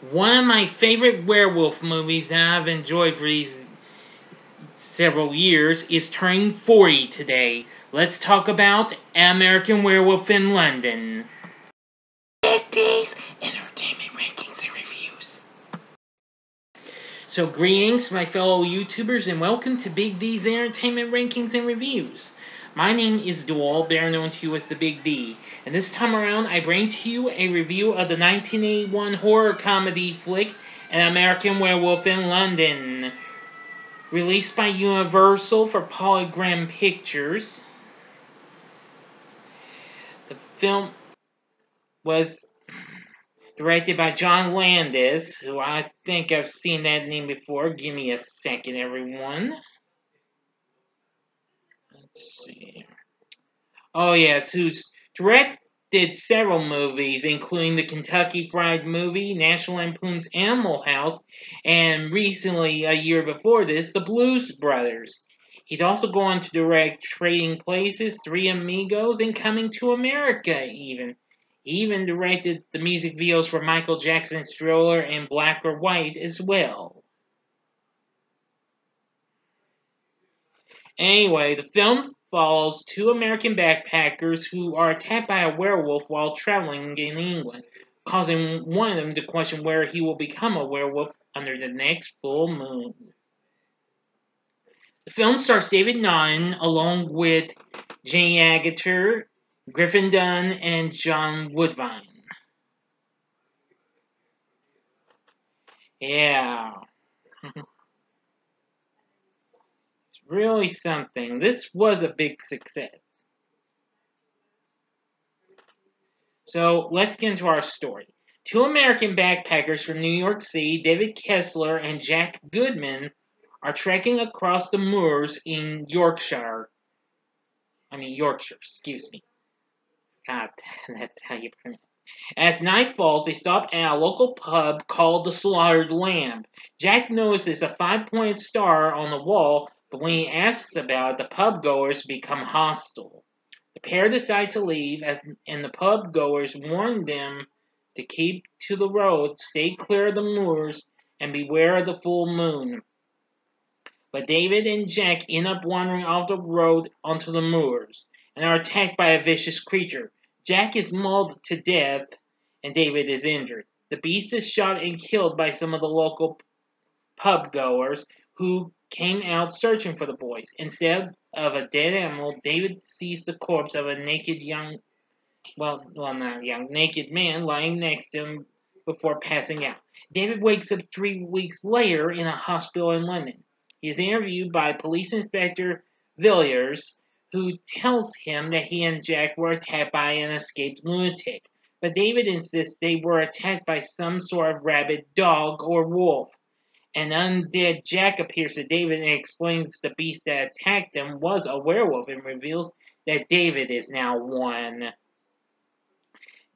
One of my favorite werewolf movies that I've enjoyed for these several years is turning 40 today. Let's talk about American Werewolf in London. Big D's Entertainment Rankings and Reviews. So greetings my fellow YouTubers and welcome to Big D's Entertainment Rankings and Reviews. My name is Dual, better known to you as the Big D, and this time around I bring to you a review of the 1981 horror comedy flick An American Werewolf in London. Released by Universal for Polygram Pictures. The film was directed by John Landis, who I think I've seen that name before. Give me a second, everyone. Let's see. Oh, yes, who's directed several movies, including the Kentucky Fried Movie, National Lampoon's Animal House, and recently, a year before this, The Blues Brothers. He'd also go on to direct Trading Places, Three Amigos, and Coming to America, even. He even directed the music videos for Michael Jackson's Thriller and Black or White as well. Anyway, the film follows two American backpackers who are attacked by a werewolf while traveling in England, causing one of them to question where he will become a werewolf under the next full moon. The film stars David Naughton along with Jenny Agutter, Griffin Dunne, and John Woodvine. Yeah. It's really something. This was a big success. So let's get into our story. Two American backpackers from New York City, David Kessler and Jack Goodman, are trekking across the moors in Yorkshire, excuse me. God, that's how you pronounce it. As night falls, they stop at a local pub called the Slaughtered Lamb. Jack notices a 5-pointed star on the wall, but when he asks about it, the pub goers become hostile. The pair decide to leave, and the pub goers warn them to keep to the road, stay clear of the moors, and beware of the full moon. But David and Jack end up wandering off the road onto the moors, and are attacked by a vicious creature. Jack is mauled to death, and David is injured. The beast is shot and killed by some of the local pub goers, who came out searching for the boys. Instead of a dead animal, David sees the corpse of a naked naked man lying next to him before passing out. David wakes up 3 weeks later in a hospital in London. He is interviewed by Police Inspector Villiers, who tells him that he and Jack were attacked by an escaped lunatic. But David insists they were attacked by some sort of rabid dog or wolf. An undead Jack appears to David and explains the beast that attacked them was a werewolf and reveals that David is now one.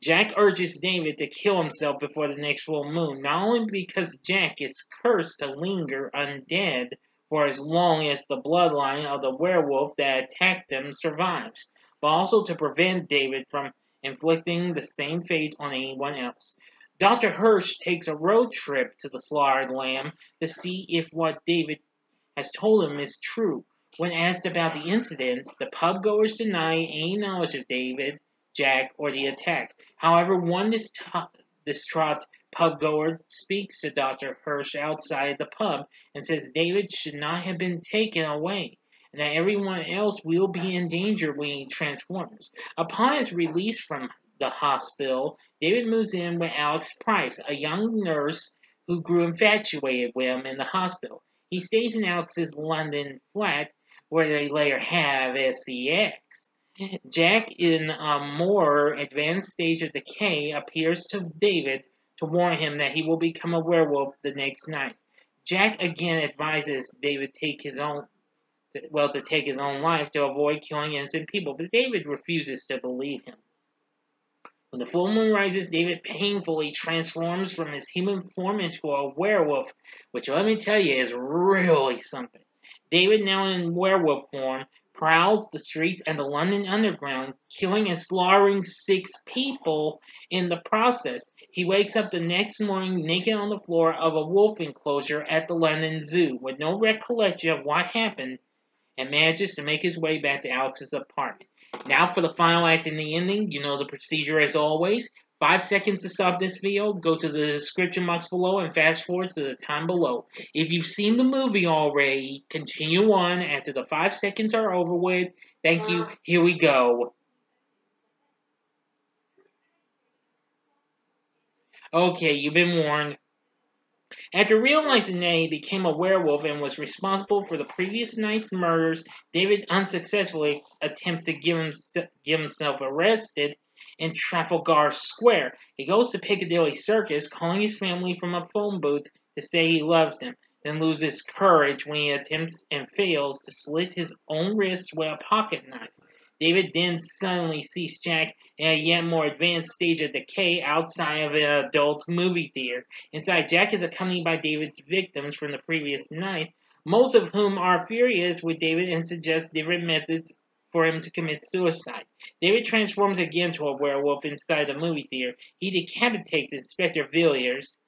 Jack urges David to kill himself before the next full moon, not only because Jack is cursed to linger undead for as long as the bloodline of the werewolf that attacked them survives, but also to prevent David from inflicting the same fate on anyone else. Dr. Hirsch takes a road trip to the Slaughtered Lamb to see if what David has told him is true. When asked about the incident, the pub-goers deny any knowledge of David, Jack, or the attack. However, one distraught pub-goer speaks to Dr. Hirsch outside the pub and says David should not have been taken away, and that everyone else will be in danger when he transforms. Upon his release from the hospital, David moves in with Alex Price, a young nurse who grew infatuated with him in the hospital. He stays in Alex's London flat, where they later have sex. Jack, in a more advanced stage of decay, appears to David to warn him that he will become a werewolf the next night. Jack again advises David to take his own life to avoid killing innocent people, but David refuses to believe him. When the full moon rises, David painfully transforms from his human form into a werewolf, which let me tell you is really something. David, now in werewolf form, prowls the streets and the London Underground, killing and slaughtering 6 people in the process. He wakes up the next morning naked on the floor of a wolf enclosure at the London Zoo with no recollection of what happened and manages to make his way back to Alex's apartment. Now for the final act and the ending, you know the procedure as always. 5 seconds to stop this video, go to the description box below and fast forward to the time below. If you've seen the movie already, continue on after the 5 seconds are over with. Thank you, here we go. Okay, you've been warned. After realizing that he became a werewolf and was responsible for the previous night's murders, David unsuccessfully attempts to get himself arrested in Trafalgar Square. He goes to Piccadilly Circus, calling his family from a phone booth to say he loves them, then loses courage when he attempts and fails to slit his own wrists with a pocket knife. David then suddenly sees Jack in a yet more advanced stage of decay outside of an adult movie theater. Inside, Jack is accompanied by David's victims from the previous night, most of whom are furious with David and suggest different methods for him to commit suicide. David transforms again to a werewolf inside the movie theater. He decapitates Inspector Villiers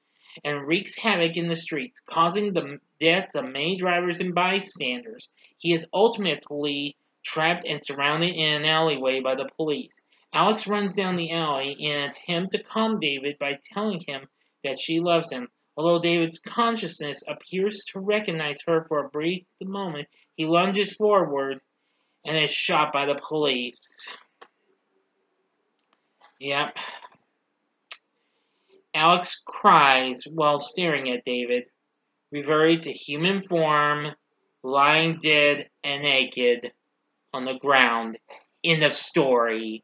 and wreaks havoc in the streets, causing the deaths of many drivers and bystanders. He is ultimately trapped and surrounded in an alleyway by the police. Alex runs down the alley in an attempt to calm David by telling him that she loves him. Although David's consciousness appears to recognize her for a brief moment, he lunges forward and is shot by the police. Yep. Alex cries while staring at David, reverted to human form, lying dead and naked on the ground. End of story.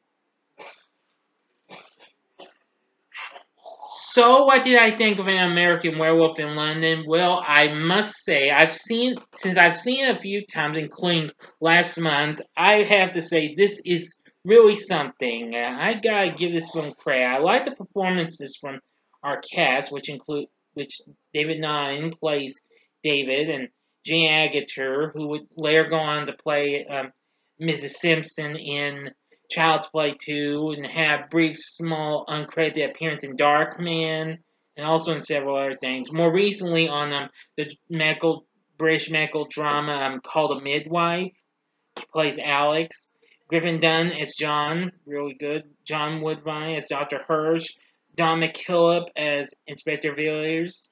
So, what did I think of An American Werewolf in London? Well, I must say, since I've seen it a few times, including last month, I have to say this is really something. I gotta give this film credit. I like the performances from our cast, which David Naughton plays David, and Jane Agutter, who would later go on to play Mrs. Simpson in Child's Play 2, and have brief, small, uncredited appearance in Darkman, and also in several other things. More recently on the British medical drama called A Midwife, she plays Alex. Griffin Dunne as John, really good. John Woodvine as Dr. Hirsch. Don McKillop as Inspector Villiers.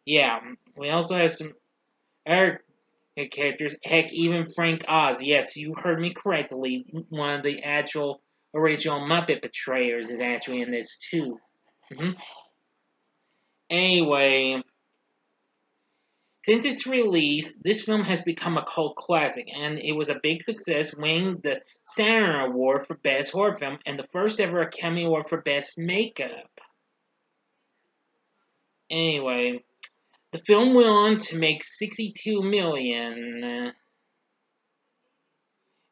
Yeah, we also have some other characters. Heck, even Frank Oz. Yes, you heard me correctly. One of the actual original Muppet Betrayers is actually in this too. Anyway, since its release, this film has become a cult classic, and it was a big success, winning the Saturn Award for Best Horror Film and the first ever Academy Award for Best Makeup. Anyway, the film went on to make $62 million,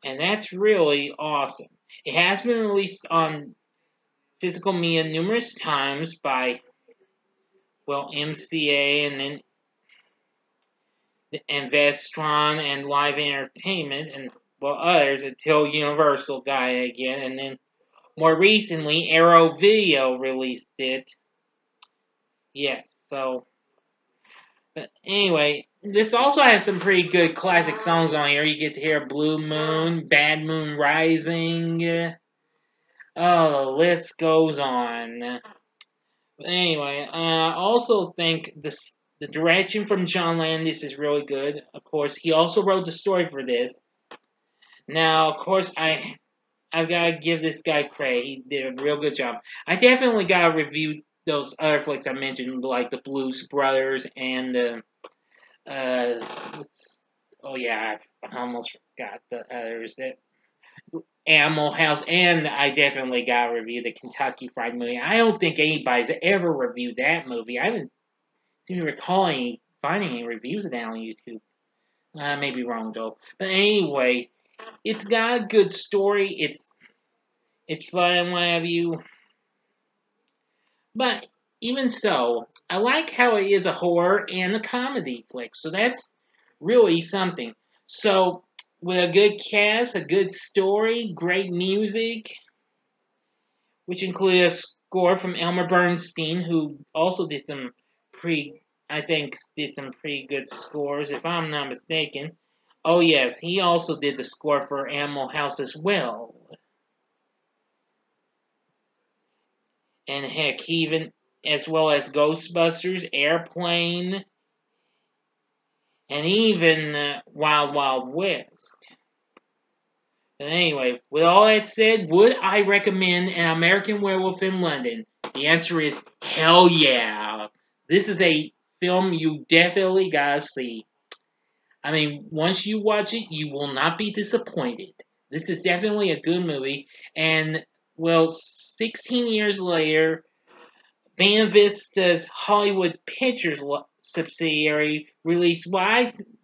and that's really awesome. It has been released on physical media numerous times by, well, MCA and then Vestron and Live Entertainment and, well, others until Universal got it again, and then more recently Arrow Video released it. Yes, so, but anyway, this also has some pretty good classic songs on here. You get to hear Blue Moon, Bad Moon Rising. Oh, the list goes on. But anyway, I also think the direction from John Landis is really good. Of course, he also wrote the story for this. Now, of course, I've got to give this guy credit. He did a real good job. I definitely got to review those other flicks I mentioned, like the Blues Brothers and oh yeah, I almost forgot the others. Animal House, and I definitely got to review the Kentucky Fried Movie. I don't think anybody's ever reviewed that movie. I haven't seem to recall finding any reviews of that on YouTube. I may be wrong though. But anyway, it's got a good story. It's fun, what have you. But even so, I like how it is a horror and a comedy flick. So that's really something. So with a good cast, a good story, great music, which included a score from Elmer Bernstein, who also did some I think, did some pretty good scores, if I'm not mistaken. Oh yes, he also did the score for Animal House as well. And heck, even as well as Ghostbusters, Airplane, and even Wild Wild West. But anyway, with all that said, would I recommend An American Werewolf in London? The answer is hell yeah. This is a film you definitely gotta see. I mean, once you watch it, you will not be disappointed. This is definitely a good movie. And, well, 16 years later, Buena Vista's Hollywood Pictures subsidiary released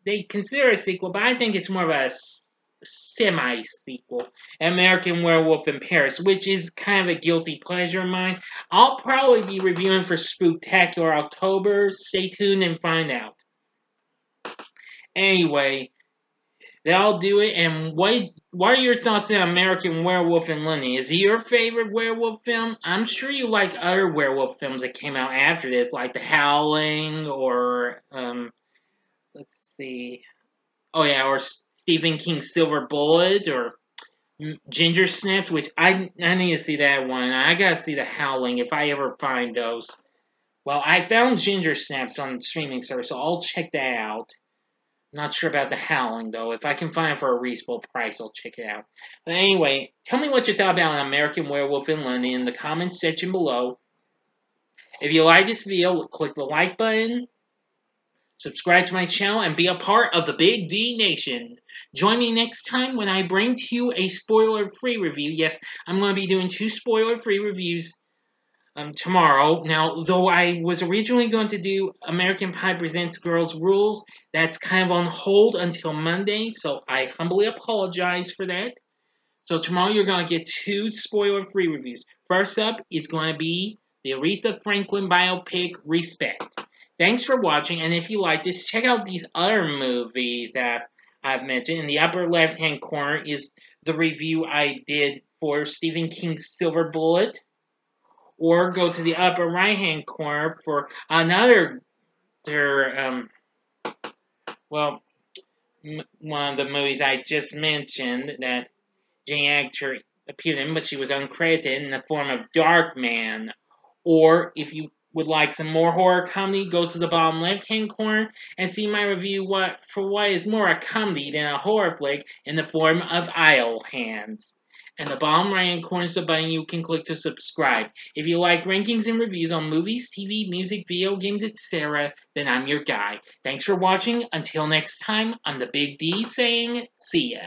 they consider a sequel, but I think it's more of a semi-sequel, American Werewolf in Paris, which is kind of a guilty pleasure of mine. I'll probably be reviewing for Spooktacular October. Stay tuned and find out. Anyway, that'll do it. And what are your thoughts on American Werewolf in London? Is it your favorite werewolf film? I'm sure you like other werewolf films that came out after this, like The Howling, or let's see, oh yeah, or Stephen King's Silver Bullet, or Ginger Snaps, which I need to see that one. I gotta see The Howling if I ever find those. Well, I found Ginger Snaps on streaming service, so I'll check that out. Not sure about The Howling, though. If I can find it for a reasonable price, I'll check it out. But anyway, tell me what you thought about An American Werewolf in London in the comments section below. If you like this video, click the like button, subscribe to my channel, and be a part of the Big D Nation. Join me next time when I bring to you a spoiler-free review. Yes, I'm going to be doing 2 spoiler-free reviews tomorrow. Now, though I was originally going to do American Pie Presents Girls Rules, that's kind of on hold until Monday, so I humbly apologize for that. So tomorrow you're going to get 2 spoiler-free reviews. First up is going to be the Aretha Franklin biopic, Respect. Thanks for watching, and if you like this, check out these other movies that I've mentioned. In the upper left-hand corner is the review I did for Stephen King's Silver Bullet. Or go to the upper right-hand corner for another, one of the movies I just mentioned that Jane Actor appeared in, but she was uncredited, in the form of Darkman. Or, if you would like some more horror comedy, go to the bottom left-hand corner and see my review for what is more a comedy than a horror flick in the form of Idle Hands. And the bottom right-hand corner is the button you can click to subscribe. If you like rankings and reviews on movies, TV, music, video games, etc., then I'm your guy. Thanks for watching. Until next time, I'm the Big D saying, see ya.